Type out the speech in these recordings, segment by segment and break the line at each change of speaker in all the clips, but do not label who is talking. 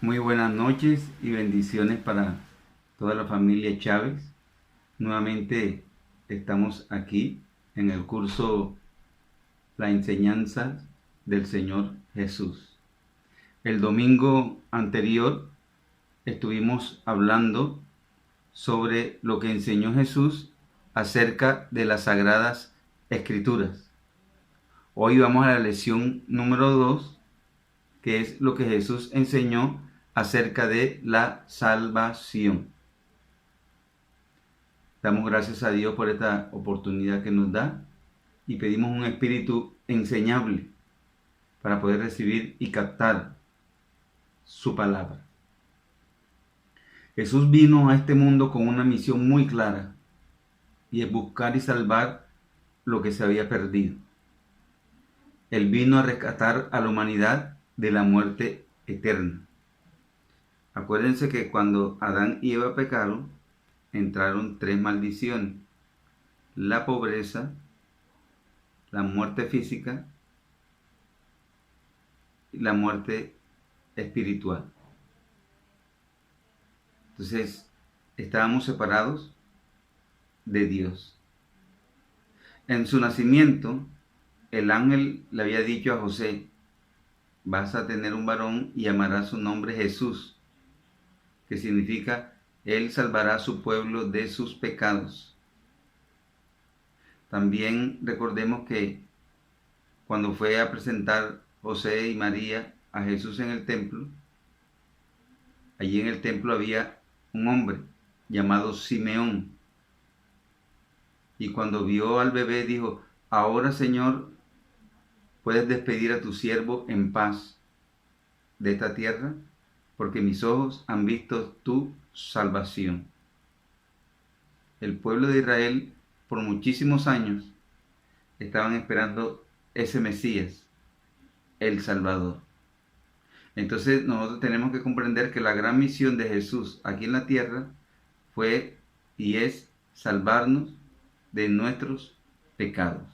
Muy buenas noches y bendiciones para toda la familia Chávez. Nuevamente estamos aquí en el curso La enseñanza del Señor Jesús. El domingo anterior estuvimos hablando sobre lo que enseñó Jesús acerca de las Sagradas Escrituras. Hoy vamos a la lección número 2, que es lo que Jesús enseñó acerca de la salvación. Damos gracias a Dios por esta oportunidad que nos da y pedimos un espíritu enseñable para poder recibir y captar su palabra. Jesús vino a este mundo con una misión muy clara, y es buscar y salvar lo que se había perdido. Él vino a rescatar a la humanidad de la muerte eterna. Acuérdense que cuando Adán y Eva pecaron, entraron 3 maldiciones: la pobreza, la muerte física y la muerte espiritual. Entonces, estábamos separados de Dios. En su nacimiento, el ángel le había dicho a José: vas a tener un varón y llamará su nombre Jesús, que significa él salvará a su pueblo de sus pecados. También recordemos que cuando fue a presentar José y María a Jesús en el templo, allí en el templo había un hombre llamado Simeón. Y cuando vio al bebé dijo: ahora, Señor, puedes despedir a tu siervo en paz de esta tierra, porque mis ojos han visto tu salvación. El pueblo de Israel por muchísimos años estaban esperando ese Mesías, el Salvador. Entonces nosotros tenemos que comprender que la gran misión de Jesús aquí en la tierra fue y es salvarnos de nuestros pecados.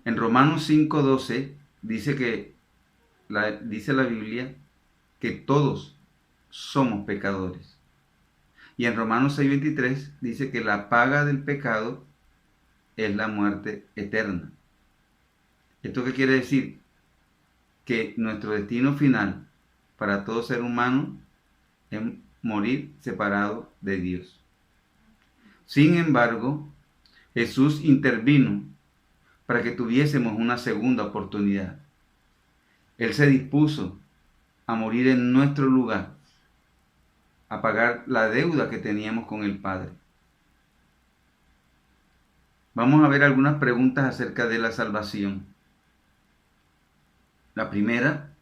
En Romanos 5:12 dice la Biblia que todos somos pecadores. Y en Romanos 6:23 dice que la paga del pecado es la muerte eterna. ¿Esto qué quiere decir? Que nuestro destino final para todo ser humano es morir separado de Dios. Sin embargo, Jesús intervino para que tuviésemos una segunda oportunidad. Él se dispuso a morir en nuestro lugar, a pagar la deuda que teníamos con el Padre. Vamos a ver algunas preguntas acerca de la salvación. La primera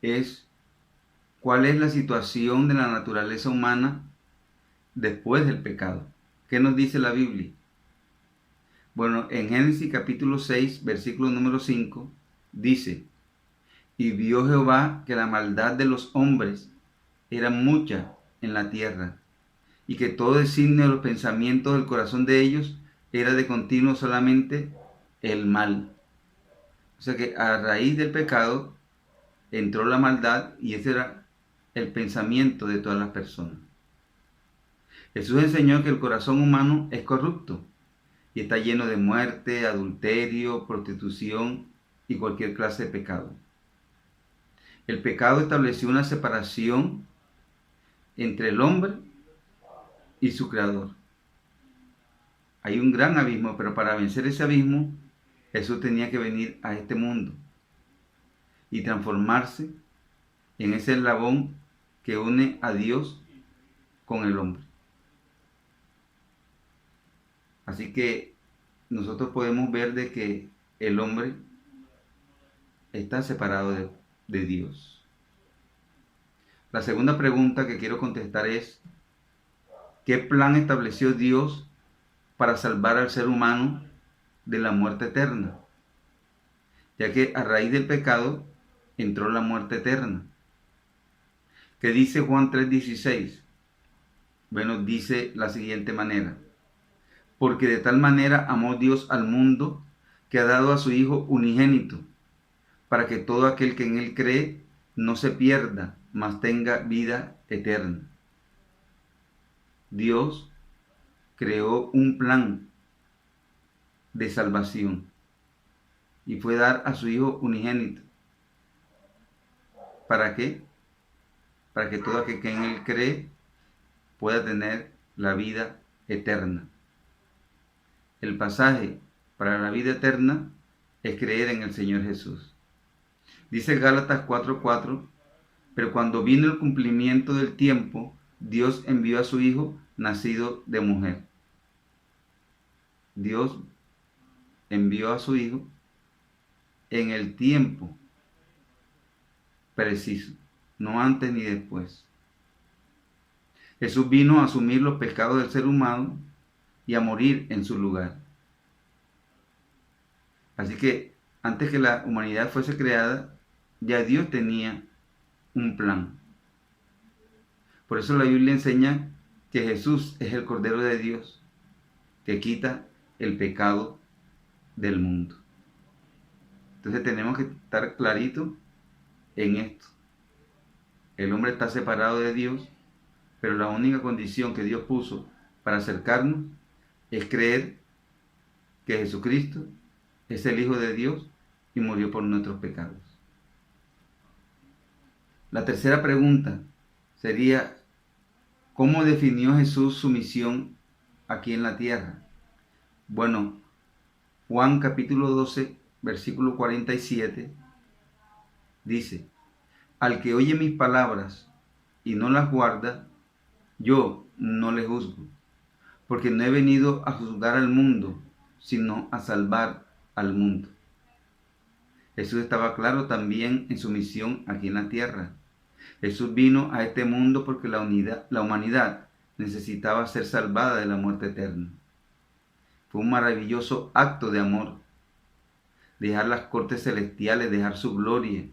es: ¿cuál es la situación de la naturaleza humana después del pecado? ¿Qué nos dice la Biblia? Bueno, en Génesis capítulo 6, versículo número 5, dice: y vio Jehová que la maldad de los hombres era mucha en la tierra, y que todo designio de los pensamientos del corazón de ellos era de continuo solamente el mal. O sea que a raíz del pecado entró la maldad, y ese era el pensamiento de todas las personas. Jesús enseñó que el corazón humano es corrupto y está lleno de muerte, adulterio, prostitución y cualquier clase de pecado. El pecado estableció una separación entre el hombre y su creador. Hay un gran abismo, pero para vencer ese abismo, Jesús tenía que venir a este mundo y transformarse en ese eslabón que une a Dios con el hombre. Así que nosotros podemos ver de que el hombre está separado de Dios. La segunda pregunta que quiero contestar es: ¿qué plan estableció Dios para salvar al ser humano de la muerte eterna? Ya que a raíz del pecado entró la muerte eterna. ¿Qué dice Juan 3:16? Bueno, dice la siguiente manera: porque de tal manera amó Dios al mundo, que ha dado a su Hijo unigénito, para que todo aquel que en él cree no se pierda, mas tenga vida eterna. Dios creó un plan de salvación y fue dar a su Hijo unigénito. ¿Para qué? Para que todo aquel que en Él cree pueda tener la vida eterna. El pasaje para la vida eterna es creer en el Señor Jesús. Dice Gálatas 4:4, pero cuando vino el cumplimiento del tiempo, Dios envió a su Hijo nacido de mujer. Dios envió a su Hijo en el tiempo preciso, no antes ni después. Jesús vino a asumir los pecados del ser humano y a morir en su lugar. Así que antes que la humanidad fuese creada, ya Dios tenía un plan. Por eso la Biblia enseña que Jesús es el Cordero de Dios que quita el pecado del mundo. Entonces tenemos que estar claritos en esto. El hombre está separado de Dios, pero la única condición que Dios puso para acercarnos es creer que Jesucristo es el Hijo de Dios y murió por nuestros pecados. La tercera pregunta sería, ¿cómo definió Jesús su misión aquí en la tierra? Bueno, Juan capítulo 12, versículo 47, dice, al que oye mis palabras y no las guarda, yo no le juzgo, porque no he venido a juzgar al mundo, sino a salvar al mundo. Jesús estaba claro también en su misión aquí en la tierra. Jesús vino a este mundo porque la humanidad necesitaba ser salvada de la muerte eterna. Fue un maravilloso acto de amor, dejar las cortes celestiales, dejar su gloria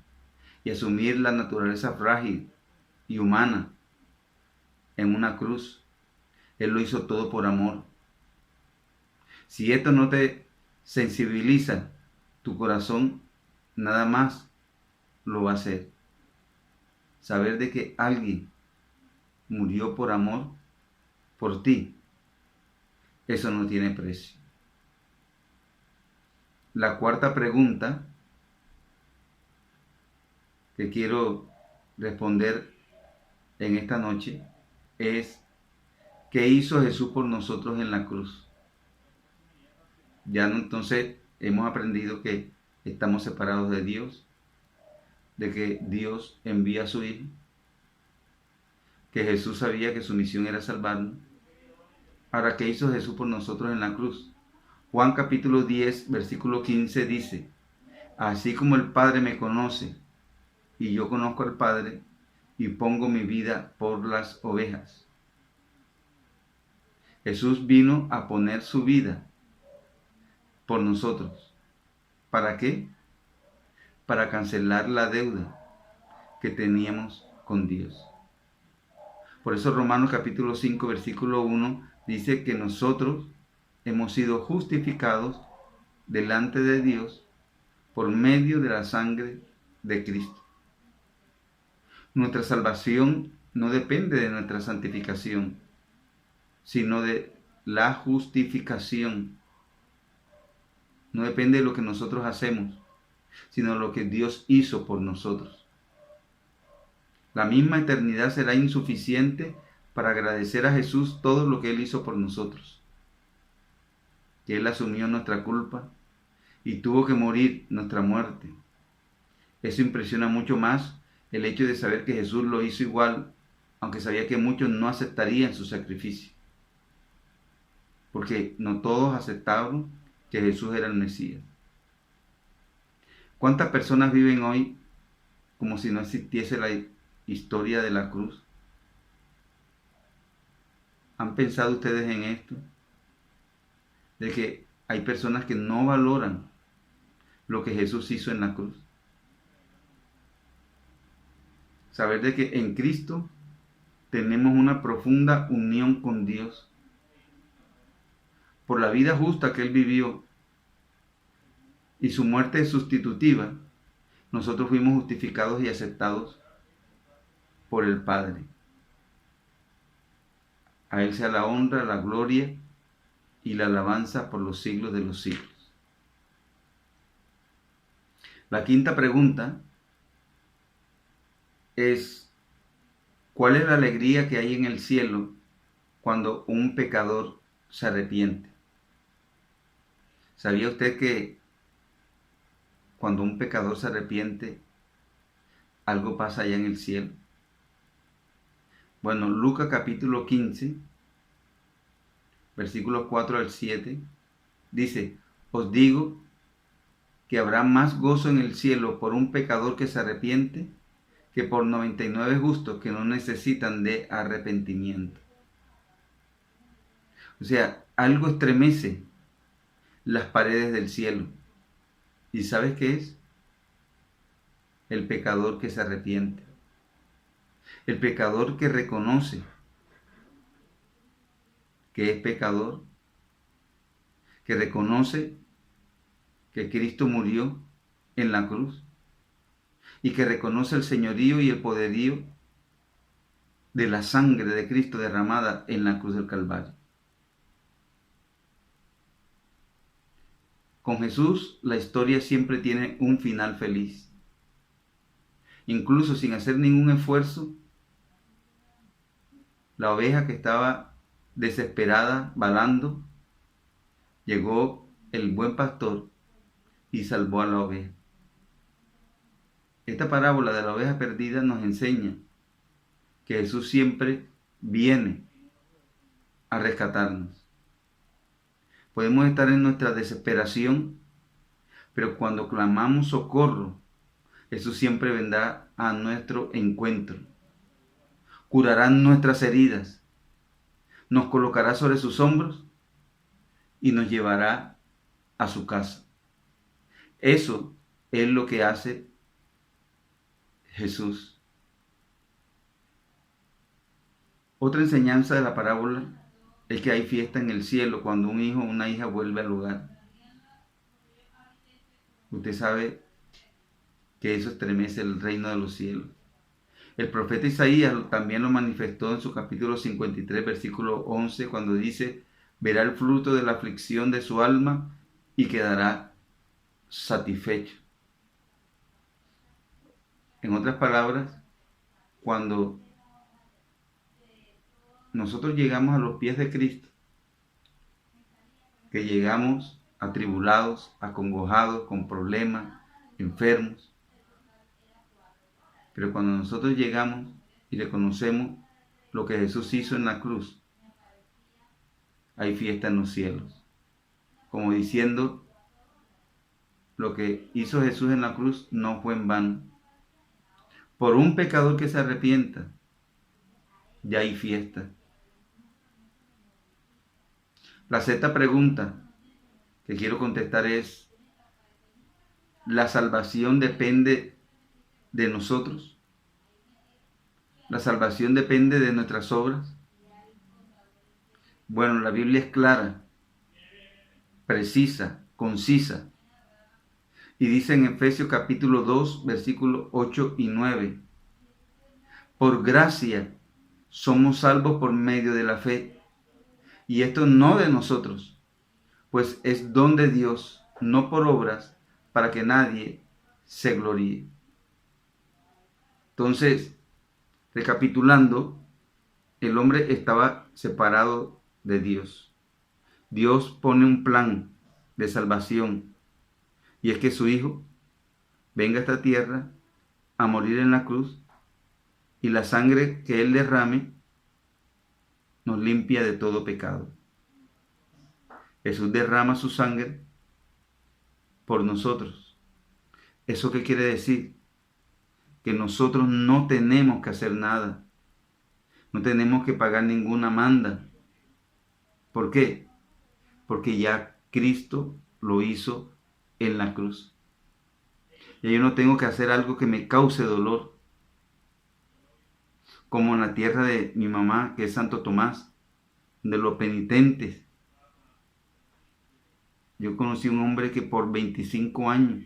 y asumir la naturaleza frágil y humana en una cruz. Él lo hizo todo por amor. Si esto no te sensibiliza tu corazón, nada más lo va a hacer. Saber de que alguien murió por amor por ti, eso no tiene precio. La cuarta pregunta que quiero responder en esta noche es, ¿qué hizo Jesús por nosotros en la cruz? Ya entonces hemos aprendido que estamos separados de Dios, de que Dios envía a su Hijo, que Jesús sabía que su misión era salvarnos. Ahora, ¿qué hizo Jesús por nosotros en la cruz? Juan capítulo 10, versículo 15 dice, así como el Padre me conoce y yo conozco al Padre y pongo mi vida por las ovejas. Jesús vino a poner su vida por nosotros. ¿Para qué? Para cancelar la deuda que teníamos con Dios. Por eso Romanos capítulo 5, versículo 1 dice que nosotros hemos sido justificados delante de Dios por medio de la sangre de Cristo. Nuestra salvación no depende de nuestra santificación, sino de la justificación. No depende de lo que nosotros hacemos, sino de lo que Dios hizo por nosotros. La misma eternidad será insuficiente para agradecer a Jesús todo lo que Él hizo por nosotros. Que Él asumió nuestra culpa y tuvo que morir nuestra muerte. Eso impresiona mucho más el hecho de saber que Jesús lo hizo igual, aunque sabía que muchos no aceptarían su sacrificio. Porque no todos aceptaron que Jesús era el Mesías. ¿Cuántas personas viven hoy como si no existiese la historia de la cruz? ¿Han pensado ustedes en esto? De que hay personas que no valoran lo que Jesús hizo en la cruz. Saber de que en Cristo tenemos una profunda unión con Dios. Por la vida justa que Él vivió y su muerte sustitutiva, nosotros fuimos justificados y aceptados por el Padre. A Él sea la honra, la gloria y la alabanza por los siglos de los siglos. La quinta pregunta es, ¿cuál es la alegría que hay en el cielo cuando un pecador se arrepiente? ¿Sabía usted que cuando un pecador se arrepiente, algo pasa allá en el cielo? Bueno, Lucas capítulo 15, versículos 4 al 7, dice, os digo que habrá más gozo en el cielo por un pecador que se arrepiente que por 99 justos que no necesitan de arrepentimiento. O sea, algo estremece las paredes del cielo. ¿Y sabes qué es? El pecador que se arrepiente. El pecador que reconoce que es pecador, que reconoce que Cristo murió en la cruz y que reconoce el señorío y el poderío de la sangre de Cristo derramada en la cruz del Calvario. Con Jesús la historia siempre tiene un final feliz. Incluso sin hacer ningún esfuerzo, la oveja que estaba desesperada, balando, llegó el buen pastor y salvó a la oveja. Esta parábola de la oveja perdida nos enseña que Jesús siempre viene a rescatarnos. Podemos estar en nuestra desesperación, pero cuando clamamos socorro, Jesús siempre vendrá a nuestro encuentro. Curará nuestras heridas, nos colocará sobre sus hombros y nos llevará a su casa. Eso es lo que hace Jesús. Otra enseñanza de la parábola es que hay fiesta en el cielo cuando un hijo o una hija vuelve al hogar. Usted sabe que eso estremece el reino de los cielos. El profeta Isaías también lo manifestó en su capítulo 53, versículo 11, cuando dice, verá el fruto de la aflicción de su alma y quedará satisfecho. En otras palabras, cuando nosotros llegamos a los pies de Cristo, que llegamos atribulados, acongojados, con problemas, enfermos, pero cuando nosotros llegamos y reconocemos lo que Jesús hizo en la cruz, hay fiesta en los cielos. Como diciendo, lo que hizo Jesús en la cruz no fue en vano. Por un pecador que se arrepienta, ya hay fiesta. La sexta pregunta que quiero contestar es, ¿la salvación depende de nosotros? ¿La salvación depende de nuestras obras? Bueno, la Biblia es clara, precisa, concisa. Y dice en Efesios capítulo 2, versículos 8 y 9, por gracia somos salvos por medio de la fe, y esto no de nosotros, pues es don de Dios, no por obras, para que nadie se gloríe. Entonces, recapitulando, el hombre estaba separado de Dios. Dios pone un plan de salvación, y es que su Hijo venga a esta tierra a morir en la cruz, y la sangre que Él derrame nos limpia de todo pecado. Jesús derrama su sangre por nosotros. ¿Eso qué quiere decir? Que nosotros no tenemos que hacer nada. No tenemos que pagar ninguna manda. ¿Por qué? Porque ya Cristo lo hizo en la cruz. Y yo no tengo que hacer algo que me cause dolor. Como en la tierra de mi mamá, que es Santo Tomás, de los penitentes. Yo conocí un hombre que por 25 años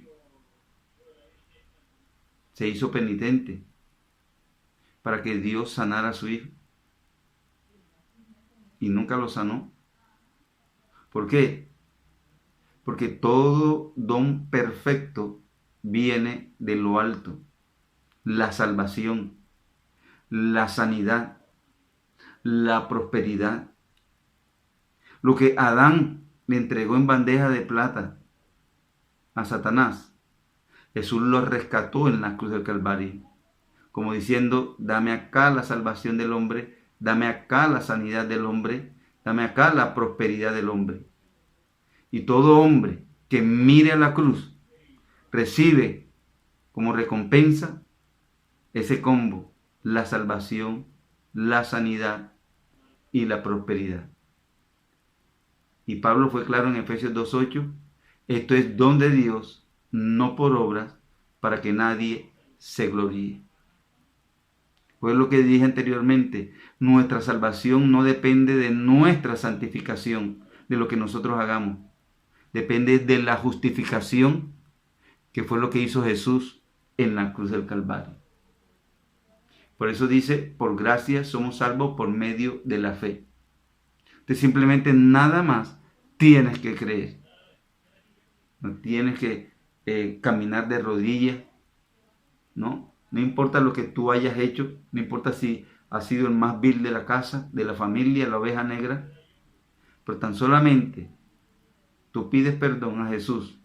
se hizo penitente para que Dios sanara a su hijo. Y nunca lo sanó. ¿Por qué? Porque todo don perfecto viene de lo alto. La salvación, la sanidad, la prosperidad. Lo que Adán le entregó en bandeja de plata a Satanás, Jesús lo rescató en la cruz del Calvario, como diciendo, dame acá la salvación del hombre, dame acá la sanidad del hombre, dame acá la prosperidad del hombre. Y todo hombre que mire a la cruz recibe como recompensa ese combo, la salvación, la sanidad y la prosperidad. Y Pablo fue claro en Efesios 2:8, esto es don de Dios, no por obras, para que nadie se gloríe. Fue lo que dije anteriormente, nuestra salvación no depende de nuestra santificación, de lo que nosotros hagamos. Depende de la justificación, que fue lo que hizo Jesús en la cruz del Calvario. Por eso dice, por gracia somos salvos por medio de la fe. Entonces simplemente nada más tienes que creer. No tienes que caminar de rodillas, ¿no? No importa lo que tú hayas hecho, no importa si has sido el más vil de la casa, de la familia, la oveja negra, pero tan solamente tú pides perdón a Jesús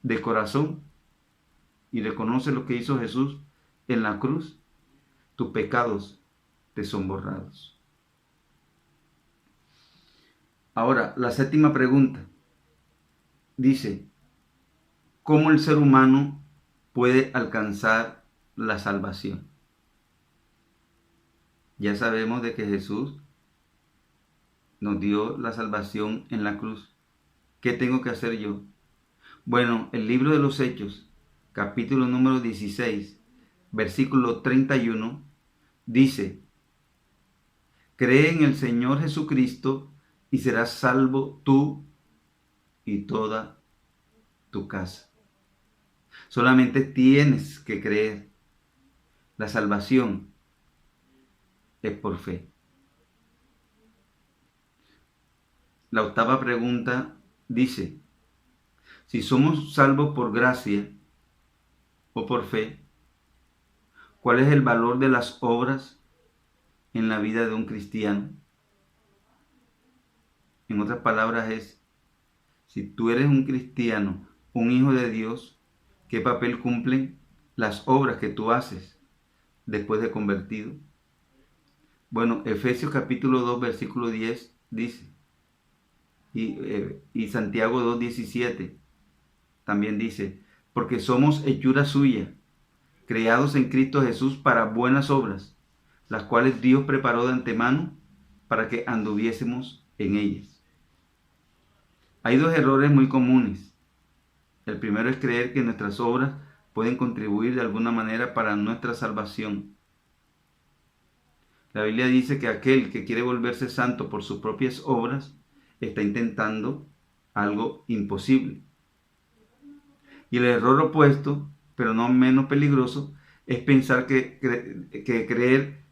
de corazón y reconoces lo que hizo Jesús en la cruz, tus pecados te son borrados. Ahora, la séptima pregunta dice, ¿cómo el ser humano puede alcanzar la salvación? Ya sabemos de que Jesús nos dio la salvación en la cruz. ¿Qué tengo que hacer yo? Bueno, el libro de los Hechos, capítulo número 16, versículo 31, dice, cree en el Señor Jesucristo y serás salvo tú y toda tu casa. Solamente tienes que creer. La salvación es por fe. La octava pregunta dice, si somos salvos por gracia o por fe, ¿cuál es el valor de las obras en la vida de un cristiano? En otras palabras es, si tú eres un cristiano, un hijo de Dios, ¿qué papel cumplen las obras que tú haces después de convertido? Bueno, Efesios capítulo 2, versículo 10 dice, y Santiago 2:17 también dice, porque somos hechura suya, creados en Cristo Jesús para buenas obras, las cuales Dios preparó de antemano para que anduviésemos en ellas. Hay dos errores muy comunes. El primero es creer que nuestras obras pueden contribuir de alguna manera para nuestra salvación. La Biblia dice que aquel que quiere volverse santo por sus propias obras está intentando algo imposible. Y el error opuesto, pero no menos peligroso, es pensar que creer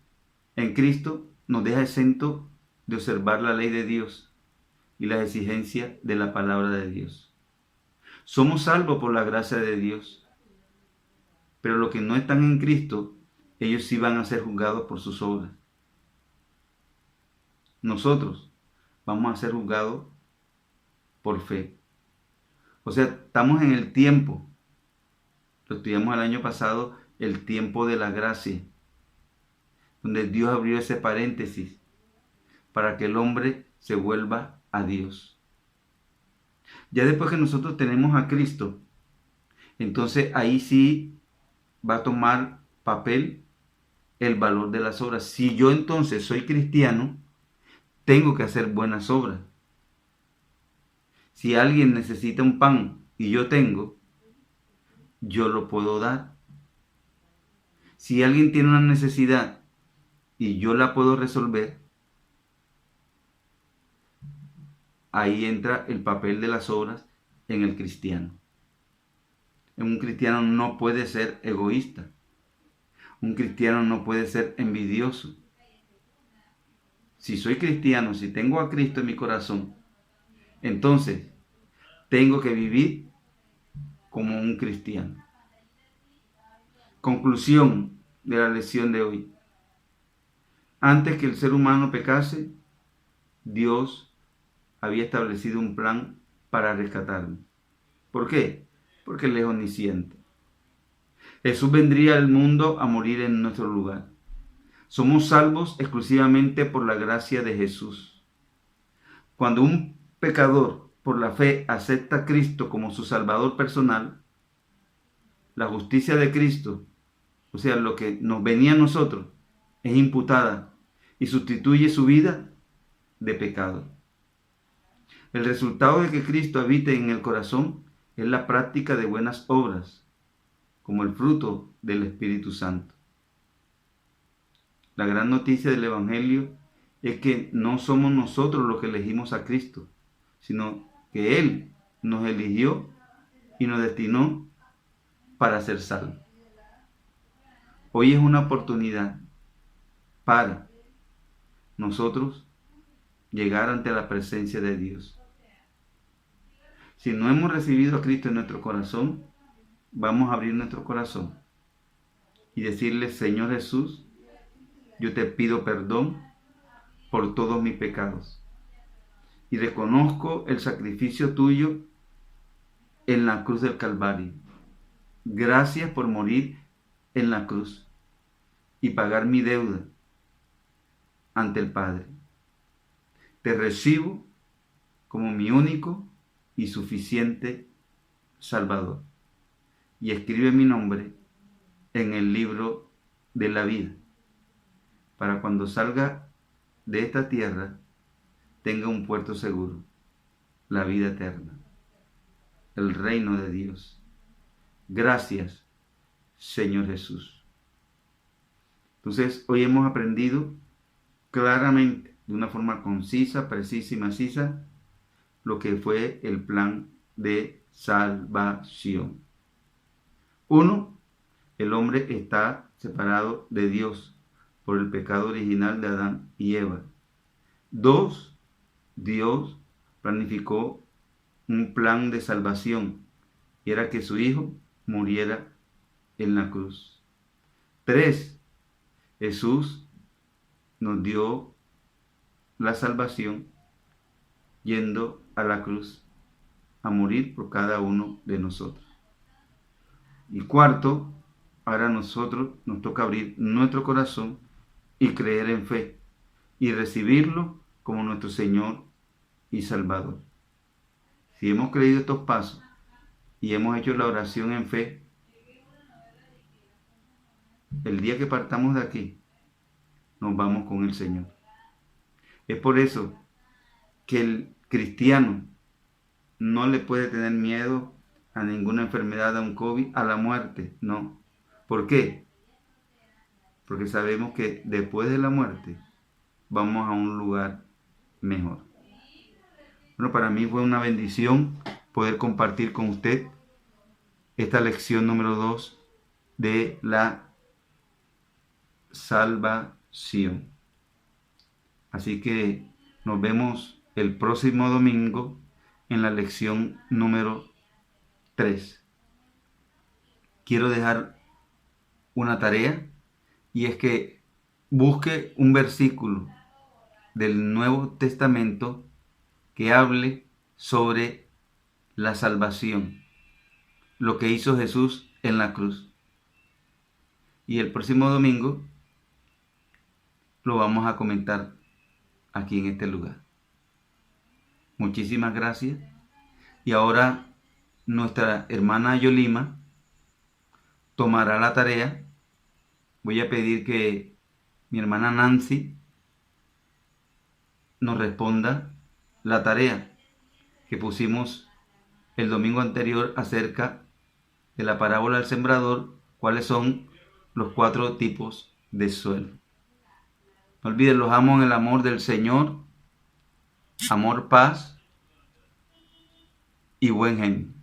en Cristo nos deja exento de observar la ley de Dios y las exigencias de la palabra de Dios. Somos salvos por la gracia de Dios, pero los que no están en Cristo, ellos sí van a ser juzgados por sus obras. Nosotros vamos a ser juzgados por fe. O sea, estamos en el tiempo, lo estudiamos el año pasado, el tiempo de la gracia, donde Dios abrió ese paréntesis para que el hombre se vuelva a Dios. Ya después que nosotros tenemos a Cristo, entonces ahí sí va a tomar papel el valor de las obras. Si yo entonces soy cristiano, tengo que hacer buenas obras. Si alguien necesita un pan y yo tengo, yo lo puedo dar. Si alguien tiene una necesidad y yo la puedo resolver, ahí entra el papel de las obras en el cristiano. Un cristiano no puede ser egoísta. Un cristiano no puede ser envidioso. Si soy cristiano, si tengo a Cristo en mi corazón, entonces tengo que vivir como un cristiano. Conclusión de la lección de hoy. Antes que el ser humano pecase, Dios había establecido un plan para rescatarnos. ¿Por qué? Porque Él es omnisciente. Jesús vendría al mundo a morir en nuestro lugar. Somos salvos exclusivamente por la gracia de Jesús. Cuando un pecador por la fe acepta a Cristo como su Salvador personal, la justicia de Cristo, o sea, lo que nos venía a nosotros, es imputada y sustituye su vida de pecado. El resultado de que Cristo habite en el corazón es la práctica de buenas obras, como el fruto del Espíritu Santo. La gran noticia del Evangelio es que no somos nosotros los que elegimos a Cristo, sino que Él nos eligió y nos destinó para ser salvos. Hoy es una oportunidad para nosotros llegar ante la presencia de Dios. Si no hemos recibido a Cristo en nuestro corazón, vamos a abrir nuestro corazón y decirle: Señor Jesús, yo te pido perdón por todos mis pecados y reconozco el sacrificio tuyo en la cruz del Calvario. Gracias por morir en la cruz y pagar mi deuda ante el Padre. Te recibo como mi único y suficiente Salvador, y escribe mi nombre en el libro de la vida, para cuando salga de esta tierra tenga un puerto seguro, la vida eterna, el reino de Dios. Gracias, Señor Jesús. Entonces, hoy hemos aprendido claramente, de una forma concisa, precisa y maciza, lo que fue el plan de salvación. 1. El hombre está separado de Dios por el pecado original de Adán y Eva. 2. Dios planificó un plan de salvación, y era que su Hijo muriera en la cruz. 3. Jesús nos dio la salvación yendo a la cruz a morir por cada uno de nosotros. Y 4, ahora a nosotros nos toca abrir nuestro corazón y creer en fe y recibirlo como nuestro Señor y Salvador. Si hemos creído estos pasos y hemos hecho la oración en fe, el día que partamos de aquí, nos vamos con el Señor. Es por eso que el cristiano no le puede tener miedo a ninguna enfermedad, a un COVID, a la muerte, no. ¿Por qué? Porque sabemos que después de la muerte vamos a un lugar mejor. Bueno, para mí fue una bendición poder compartir con usted esta lección número 2 de la salvación. Así que nos vemos el próximo domingo en la lección número 3. Quiero dejar una tarea, y es que busque un versículo del Nuevo Testamento que hable sobre la salvación, lo que hizo Jesús en la cruz. Y el próximo domingo lo vamos a comentar aquí en este lugar. Muchísimas gracias. Y ahora nuestra hermana Yolima tomará la tarea. Voy a pedir que mi hermana Nancy nos responda la tarea que pusimos el domingo anterior acerca de la parábola del sembrador, cuáles son los 4 tipos de suelo. No olviden, los amo en el amor del Señor, amor, paz y buen genio.